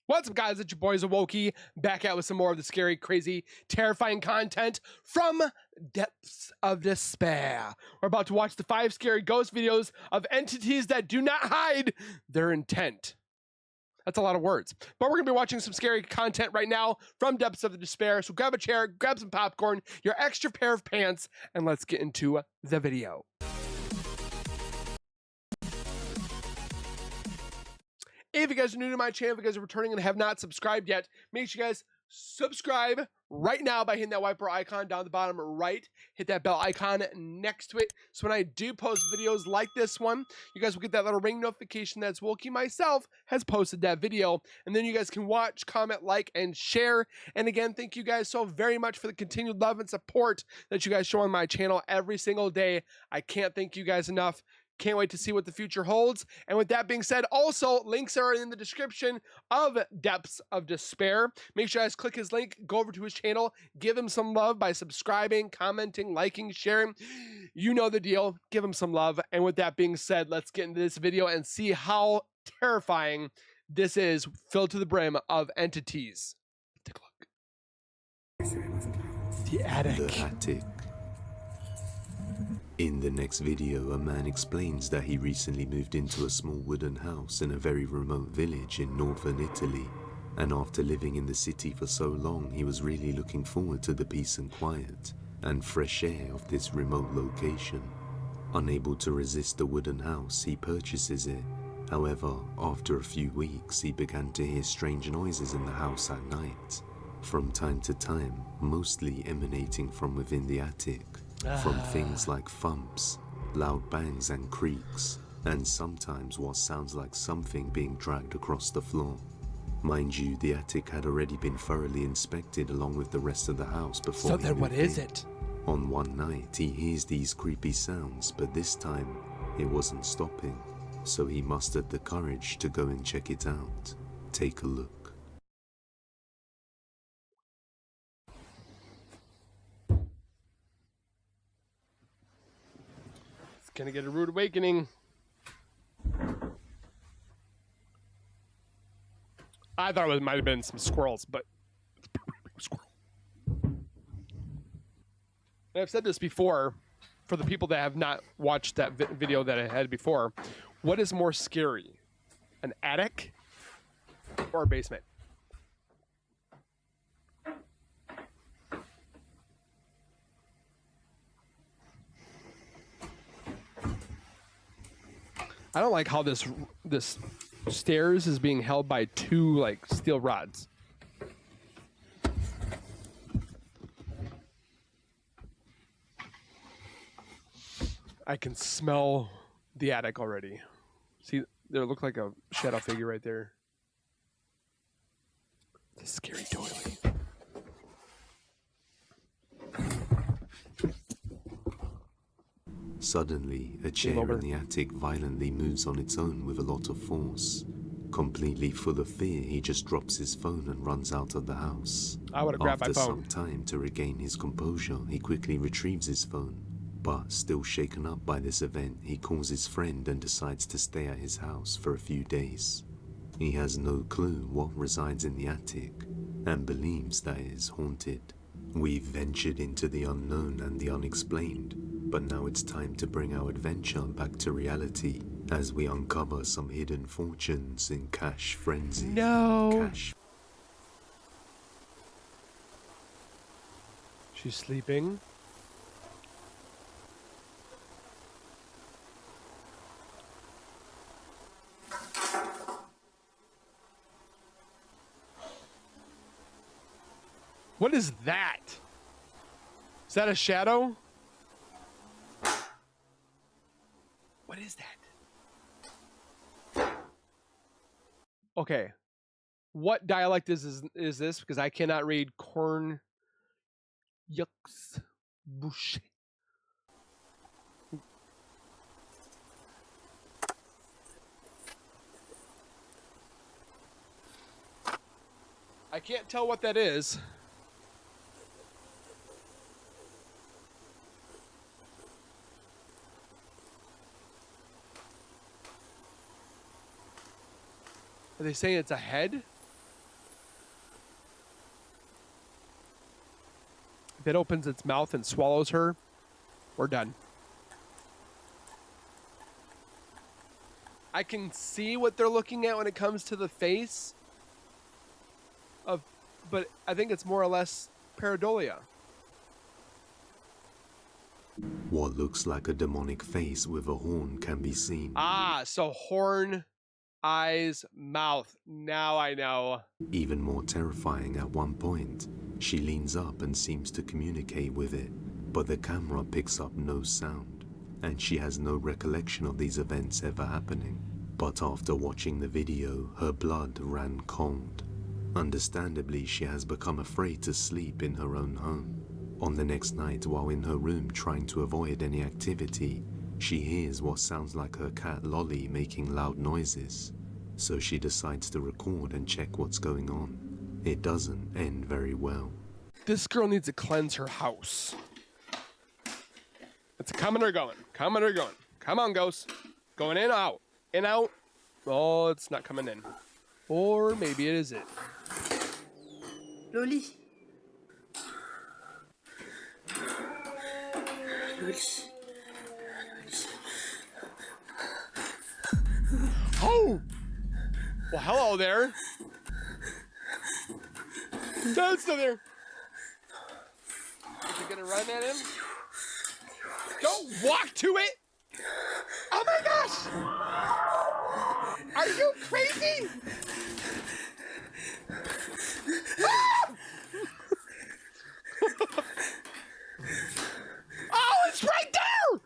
What's up, guys? It's your boys Awoki, back out with some more of the scary, crazy, terrifying content from Depths of Despair. We're about to watch the 5 scary ghost videos of entities that do not hide their intent. That's a lot of words. But we're going to be watching some scary content right now from Depths of Despair. So grab a chair, grab some popcorn, your extra pair of pants, and let's get into the video. If you guys are new to my channel, if you guys are returning and have not subscribed yet, make sure you guys subscribe right now by hitting that white bar icon down the bottom right. Hit that bell icon next to it. So when I do post videos like this one, you guys will get that little ring notification that Woki myself has posted that video. And then you guys can watch, comment, like, and share. And again, thank you guys so very much for the continued love and support that you guys show on my channel every single day. I can't thank you guys enough. Can't wait to see what the future holds. And with that being said, also, links are in the description of Depths of Despair. Make sure you guys click his link, go over to his channel, give him some love by subscribing, commenting, liking, sharing. You know the deal. Give him some love. And with that being said, let's get into this video and see how terrifying this is, filled to the brim of entities. Take a look. The attic. The attic. In the next video, a man explains that he recently moved into a small wooden house in a very remote village in northern Italy, and after living in the city for so long, he was really looking forward to the peace and quiet and fresh air of this remote location. Unable to resist the wooden house, he purchases it. However, after a few weeks, he began to hear strange noises in the house at night, from time to time, mostly emanating from within the attic. From things like thumps, loud bangs and creaks, and sometimes what sounds like something being dragged across the floor. Mind you, the attic had already been thoroughly inspected along with the rest of the house before. So then what is it? On one night, he hears these creepy sounds, but this time it wasn't stopping. So he mustered the courage to go and check it out. Take a look. Gonna get a rude awakening. I thought it might have been some squirrels, but it's a squirrel. And I've said this before, for the people that have not watched that video that I had before, what is more scary, an attic or a basement? I don't like how this stairs is being held by 2 like steel rods. I can smell the attic already. See, there looked like a shadow figure right there. It's a scary doily. Suddenly, a chair in the attic violently moves on its own with a lot of force. Completely full of fear, he just drops his phone and runs out of the house. I would have grabbed my phone. After some time to regain his composure, he quickly retrieves his phone. But still shaken up by this event, he calls his friend and decides to stay at his house for a few days. He has no clue what resides in the attic and believes that it is haunted. We've ventured into the unknown and the unexplained, but now it's time to bring our adventure back to reality as we uncover some hidden fortunes in Cash Frenzy. No! She's sleeping. What is that? Is that a shadow? What is that? Okay. What dialect is this? Because I cannot read corn yucks bouche. I can't tell what that is. Are they saying it's a head? If it opens its mouth and swallows her, we're done. I can see what they're looking at when it comes to the face of, but I think it's more or less pareidolia. What looks like a demonic face with a horn can be seen. Ah, so horn, eyes, mouth. Now I know. Even more terrifying at one point, she leans up and seems to communicate with it, but the camera picks up no sound, and she has no recollection of these events ever happening. But after watching the video, her blood ran cold. Understandably, she has become afraid to sleep in her own home. On the next night, while in her room trying to avoid any activity, she hears what sounds like her cat Lolly making loud noises. So she decides to record and check what's going on. It doesn't end very well. This girl needs to cleanse her house. It's coming or going. Coming or going. Come on, ghost. Going in, out. In, out. Oh, it's not coming in. Or maybe it is it. Loli. Oh! Well, hello there. No, it's still there. Is it gonna run at him? Don't walk to it! Oh my gosh! Are you crazy? Ah! Oh, it's right there!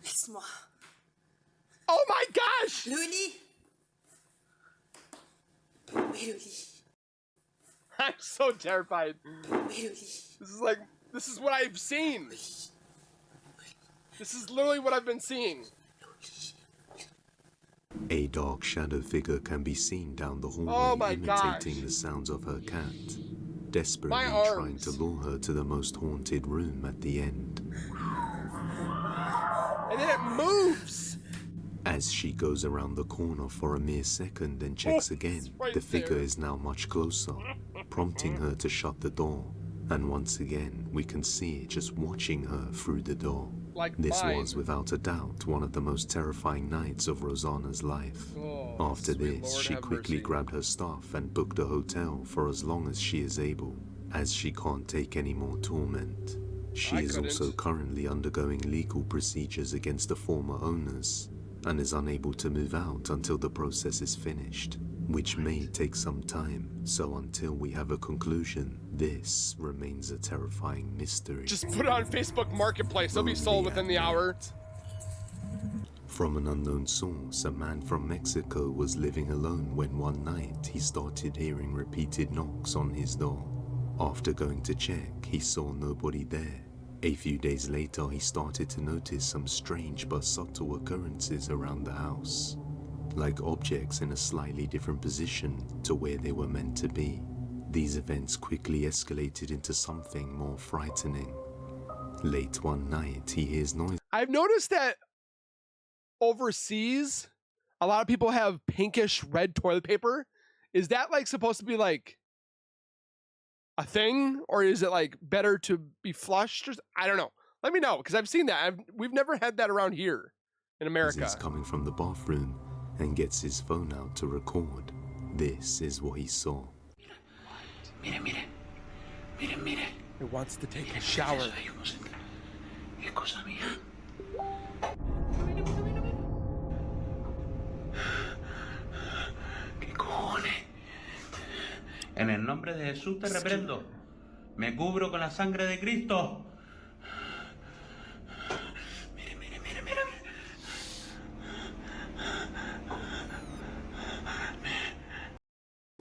Laisse-moi. Oh my gosh! Loli. Oui, Loli. I'm so terrified. Oui, Loli. This is what I've seen. This is literally what I've been seeing. A dark shadow figure can be seen down the hallway, imitating the sounds of her cat, desperately trying to lure her to the most haunted room at the end. And then it moves! As she goes around the corner for a mere second and checks again, the figure is now much closer, prompting her to shut the door. And once again, we can see it just watching her through the door. This was, without a doubt, one of the most terrifying nights of Rosanna's life. After this, she quickly grabbed her stuff and booked a hotel for as long as she is able, as she can't take any more torment. She is also currently undergoing legal procedures against the former owners, and is unable to move out until the process is finished, which may take some time. So until we have a conclusion, this remains a terrifying mystery. Just put it on Facebook Marketplace. It'll be sold within the hour. From an unknown source, a man from Mexico was living alone when one night he started hearing repeated knocks on his door. After going to check, he saw nobody there. A few days later, he started to notice some strange but subtle occurrences around the house, like objects in a slightly different position to where they were meant to be. These events quickly escalated into something more frightening. Late one night, he hears noise. I've noticed that overseas, a lot of people have pinkish red toilet paper. Is that like supposed to be like a thing, or is it like better to be flushed? I don't know. Let me know, because I've seen that. We've never had that around here in America. He's coming from the bathroom and gets his phone out to record. This is what he saw. Mire, mire. Mire, mire. It wants to take a shower. ¿Qué cosa mía? ¿Qué cojones? En el nombre de Jesús te reprendo. Me cubro con la sangre de Cristo. Mire, mire, mire, mire.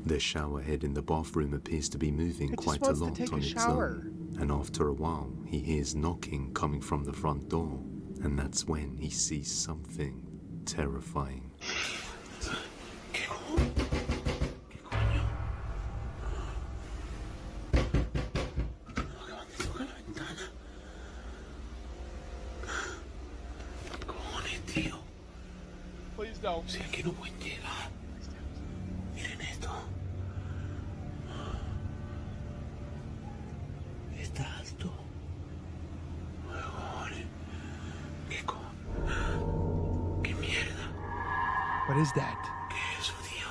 The shower head in the bathroom appears to be moving quite a lot on its own, and after a while he hears knocking coming from the front door, and that's when he sees something terrifying. Please don't. Si aquí no pueden llegar. Miren esto. Estas What is that? ¿Qué es eso, tío?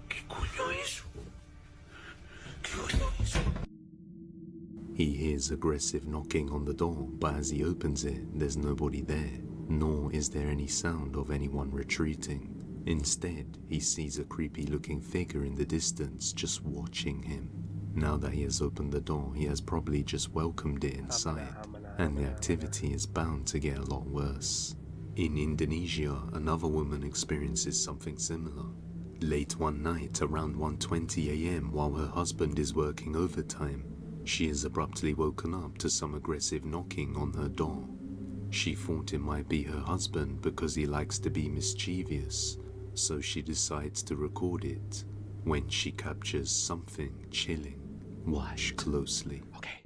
¿Qué coño es? ¿Qué coño es? He hears aggressive knocking on the door, but as he opens it, there's nobody there, nor is there any sound of anyone retreating. Instead, he sees a creepy-looking figure in the distance just watching him. Now that he has opened the door, he has probably just welcomed it inside, and the activity is bound to get a lot worse. In Indonesia, another woman experiences something similar. Late one night, around 1:20 a.m., while her husband is working overtime, she is abruptly woken up to some aggressive knocking on her door. She thought it might be her husband because he likes to be mischievous, so she decides to record it. When she captures something chilling, watch closely. Okay.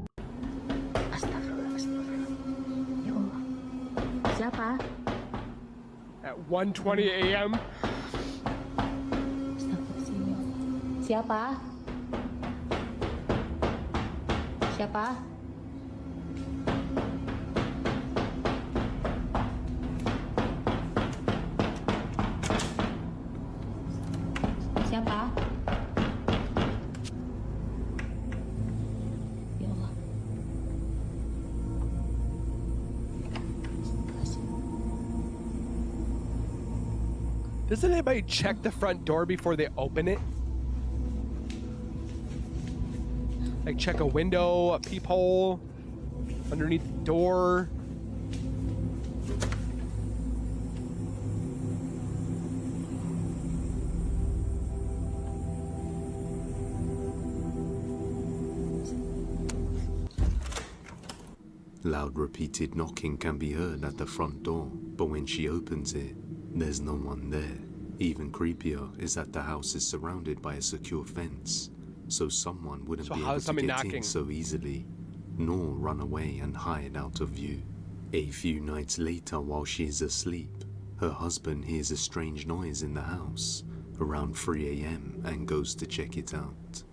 Siapa? At 1:20 a.m. Siapa? Siapa? Siapa? Ya Allah. Doesn't anybody check the front door before they open it? Like check a window, a peephole, underneath the door. Loud repeated knocking can be heard at the front door, but when she opens it, there's no one there. Even creepier is that the house is surrounded by a secure fence, so someone wouldn't So be how able is to somebody get in knocking? so easily, nor run away and hide out of view. A few nights later, while she is asleep, her husband hears a strange noise in the house around 3 a.m. and goes to check it out.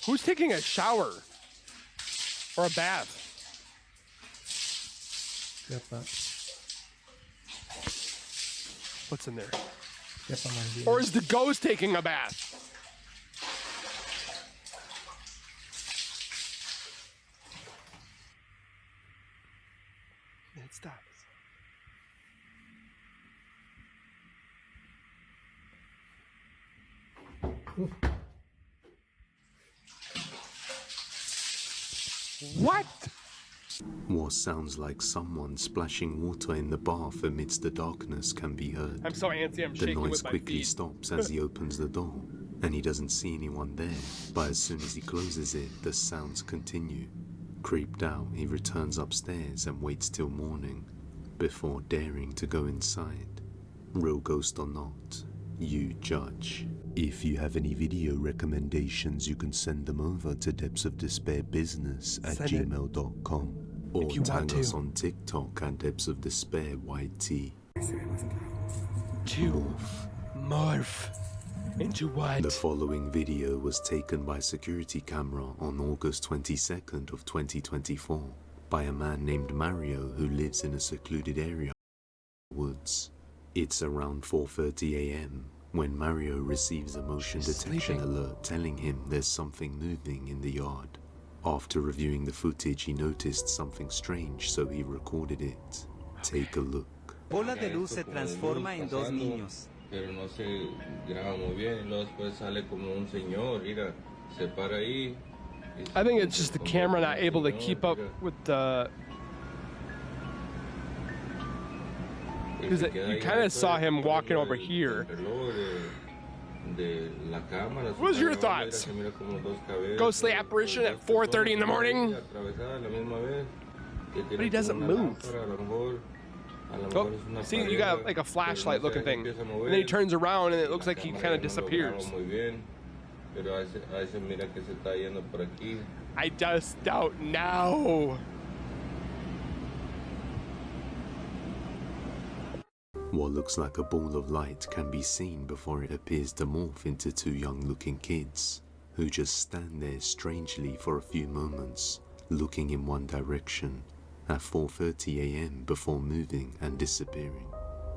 Who's taking a shower? Or a bath? Siapa? What's in there? Siapa mandi? Or is the ghost taking a bath? It stops. What? What sounds like someone splashing water in the bath amidst the darkness can be heard. I'm so antsy, I'm The shaking noise with my quickly feet. stops as he opens the door, and he doesn't see anyone there, but as soon as he closes it, the sounds continue. Creeped out, he returns upstairs and waits till morning, before daring to go inside. Real ghost or not, you judge. If you have any video recommendations, you can send them over to depthsofdespairbusiness@gmail.com, or if you want tag us to. on TikTok at depthsofdespair.yt. To morph into what? The following video was taken by security camera on August 22nd of 2024 by a man named Mario who lives in a secluded area in the woods. It's around 4:30 a.m. when Mario receives a motion She's detection sleeping. alert telling him there's something moving in the yard. After reviewing the footage, he noticed something strange, so he recorded it. Take a look. Bola de luz se transforma en dos niños. Pero no se graba muy bien y luego después sale como un señor, mira, se para ahí. I think it's just the camera not able to keep up with the... Because you kind of saw him walking over here. What was your thoughts? Ghostly apparition at 4:30 in the morning? But he doesn't move. Oh, see, you got like a flashlight looking thing. And then he turns around and it looks like he kind of disappears. I just don't know. What looks like a ball of light can be seen before it appears to morph into two young-looking kids who just stand there strangely for a few moments, looking in one direction at 4:30 a.m. before moving and disappearing.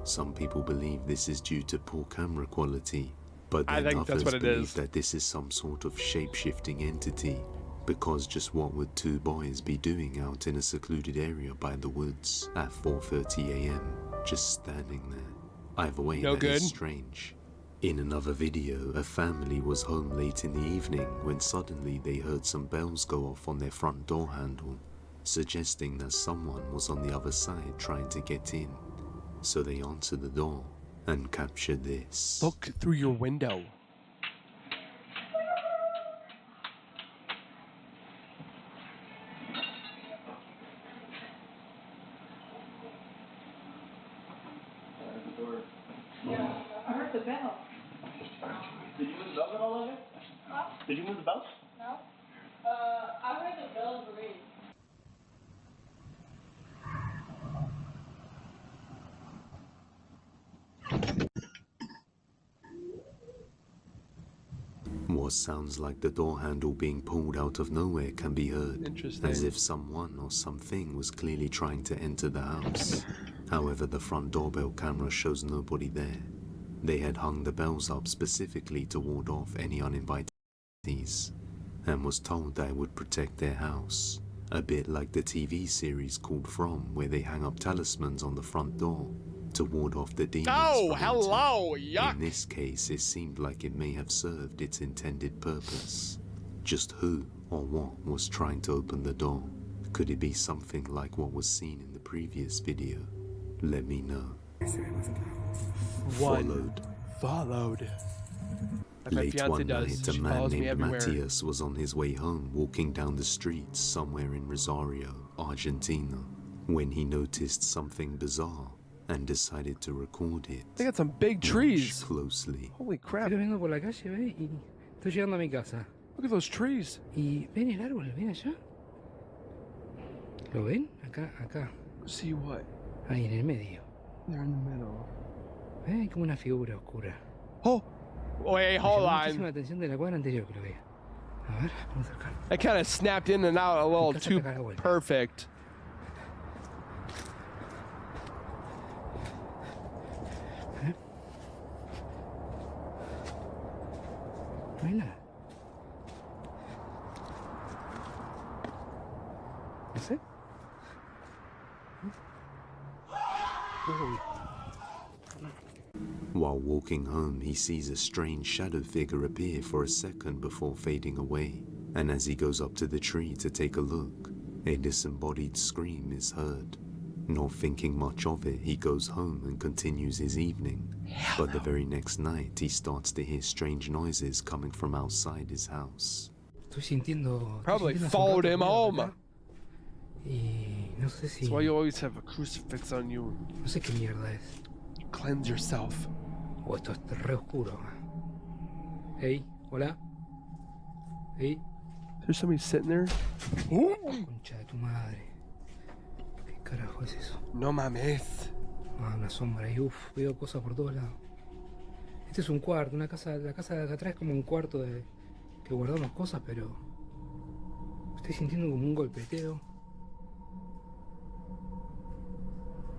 Some people believe this is due to poor camera quality, but I then think that's others what it believe is. that this is some sort of shape-shifting entity, because just what would two boys be doing out in a secluded area by the woods at 4:30 a.m., just standing there? Either way, No that is good. strange. In another video, a family was home late in the evening when suddenly they heard some bells go off on their front door handle, suggesting that someone was on the other side trying to get in. So they answered the door and captured this. Look through your window. I heard the bell. Did you move the bells at all, Logan? Huh? Did you move the bells? No. I heard the bells ring. What sounds like the door handle being pulled out of nowhere can be heard, Interesting. as if someone or something was clearly trying to enter the house. However, the front doorbell camera shows nobody there. They had hung the bells up specifically to ward off any uninvitees, and was told that it would protect their house, a bit like the TV series called From, where they hang up talismans on the front door to ward off the demons. Oh, from hello! entering. Yuck! In this case, it seemed like it may have served its intended purpose. Just who or what was trying to open the door? Could it be something like what was seen in the previous video? Let me know. Followed. Like my Late fiance one does. night, a She man follows me named everywhere. Matthias was on his way home walking down the streets somewhere in Rosario, Argentina, when he noticed something bizarre and decided to record it. They got some big Watch trees. closely. Holy crap. Estoy caminando por la calle, ¿ves? Y estoy llegando a mi casa. Look at those trees. Y ven el árbol, ven allá. ¿Lo ven? Acá, acá. See what? Ahí en el medio. They're in the middle. Hay como una figura oscura. Oh! Wait, Me hold llamó muchísimo la on. atención de la cuadra anterior que lo veía. A ver, vamos a acercar. I kind of snapped in and out a little Casa too acá a la vuelta. perfect. No hay nada. No sé. Uy. While walking home, he sees a strange shadow figure appear for a second before fading away, and as he goes up to the tree to take a look, a disembodied scream is heard. Not thinking much of it, he goes home and continues his evening. But the very next night, he starts to hear strange noises coming from outside his house. Estoy sintiendo. Probably estoy sintiendo hace un followed rato him ruido home. acá. Y no sé si. That's why you always have a crucifix on you. No sé qué mierda es. Cleanse yourself. Oh, esto es re oscuro. Hey, hola. Hey, There's somebody sitting there. Ooh. concha de tu madre. ¿Qué carajo es eso? No mames. Ah, una sombra ahí. Uf, veo cosas por todos lados. Este es un cuarto, una casa. La casa de acá atrás es como un cuarto de que guardamos cosas, pero estoy sintiendo como un golpeteo.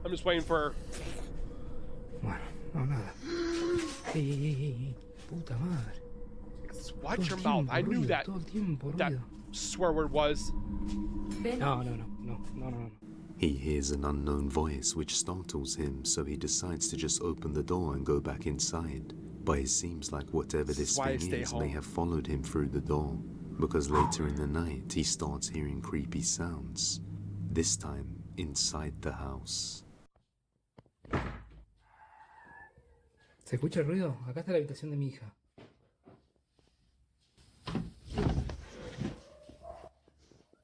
I'm just waiting for. Bueno, no, nada. Ey, ey, ey, ey. Puta madre. Watch your Todo el mouth. I tiempo knew ruido, that todo el tiempo that ruido. swear word was. No. He hears an unknown voice which startles him, so he decides to just open the door and go back inside. But it seems like whatever This this is why I thing stay is may home. have followed him through the door, because later in the night he starts hearing creepy sounds, this time inside the house. ¿Se escucha el ruido? Acá está la habitación de mi hija.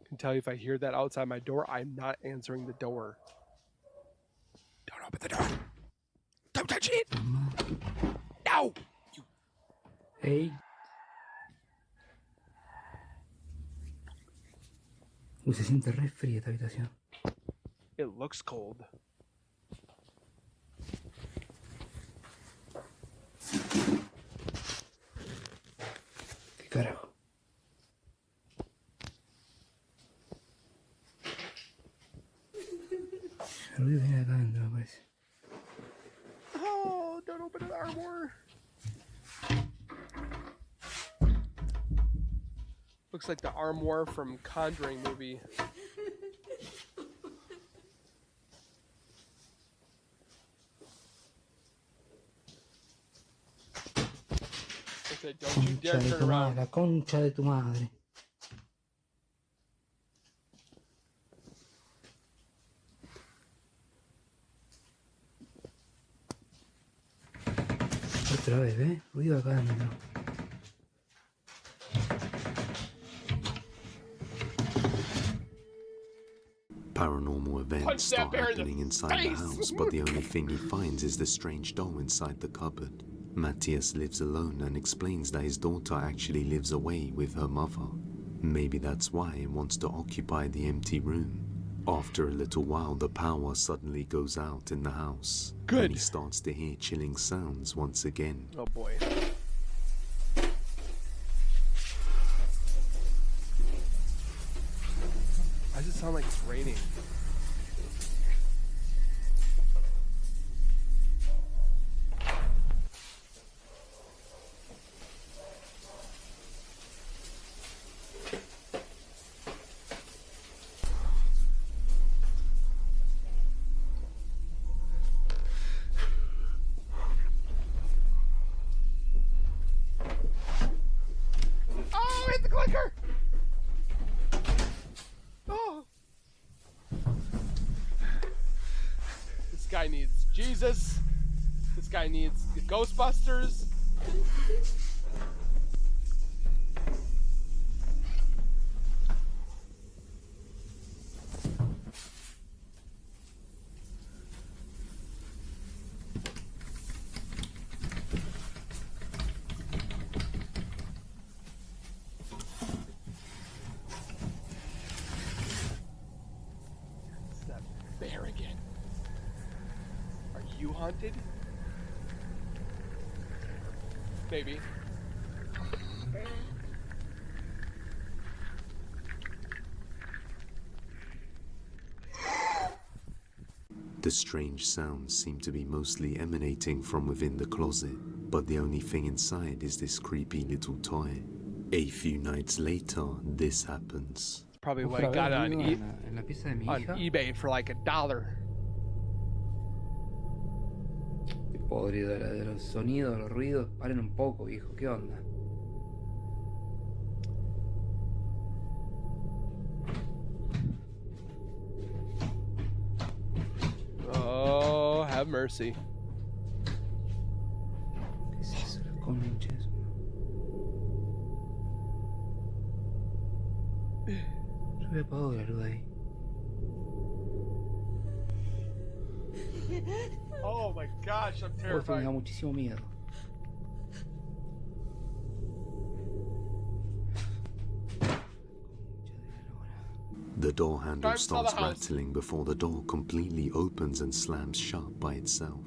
I can tell you if I hear that outside my door, I'm not answering the door. Don't open the door. Don't touch it. No. ¡Ey! Uy, se siente re fría esta habitación. It looks cold. El ruido viene acá adentro, me parece. Oh, don't open an armor. Looks like the armoire from Conjuring movie. I said, don't you Concha dare de turn tu around. madre, la concha de tu madre. Otra vez, ¿ves? Ruido acá adentro. Paranormal events Punch that start bear in the happening inside the face. house, but the only thing he finds is the strange doll inside the cupboard. Matthias lives alone and explains that his daughter actually lives away with her mother. Maybe that's why he wants to occupy the empty room. After a little while, the power suddenly goes out in the house. Good. And he starts to hear chilling sounds once again. Oh boy. Why does it sound like it's raining? Oh, hit the clicker! Oh. This guy needs Jesus. This guy needs the Ghostbusters. It's that bear again. Are you haunted? Maybe. The strange sounds seem to be mostly emanating from within the closet, but the only thing inside is this creepy little toy. A few nights later, this happens. It's probably what Otra I got vez on, ruido en la pieza de mi on hija. eBay for like $1. Qué podrido de los sonidos, los ruidos. Paren un poco, viejo. ¿Qué onda? Oh, have mercy. ¿Qué es eso? La concha de su- Yo había apagado la luz ahí. Oh my gosh, I'm Esto me terrified. da muchísimo miedo. The door handle Time to sell the starts house. rattling before the door completely opens and slams shut by itself.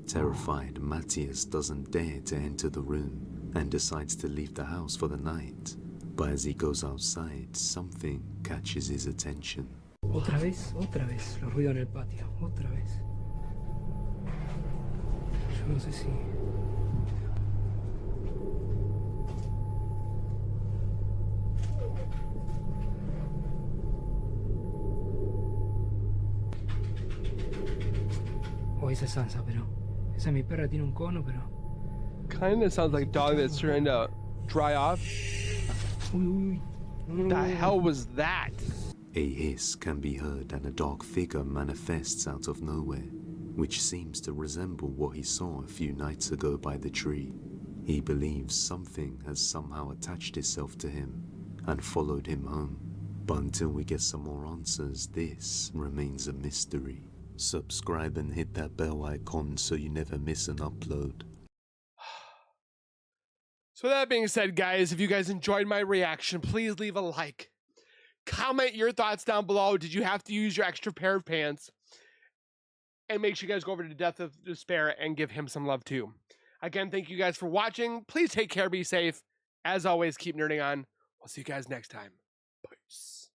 Terrified, Matthias doesn't dare to enter the room and decides to leave the house for the night. But as he goes outside, something catches his attention. Otra vez, los ruidos en el patio, otra vez. Yo no sé si... Oh, esa es Sansa, pero... Esa mi perra tiene un cono, pero... Kind of sounds like a dog that's trying to dry off. Uy, uy, uy. No, no, The no, no. hell was that? A hiss can be heard and a dark figure manifests out of nowhere, which seems to resemble what he saw a few nights ago by the tree. He believes something has somehow attached itself to him and followed him home. But until we get some more answers, this remains a mystery. Subscribe and hit that bell icon so you never miss an upload. So that being said, guys, if you guys enjoyed my reaction, please leave a like. Comment your thoughts down below. Did you have to use your extra pair of pants? And make sure you guys go over to Death of Despair and give him some love too. Again, thank you guys for watching. Please take care, be safe. As always, keep nerding on. We'll see you guys next time. Peace.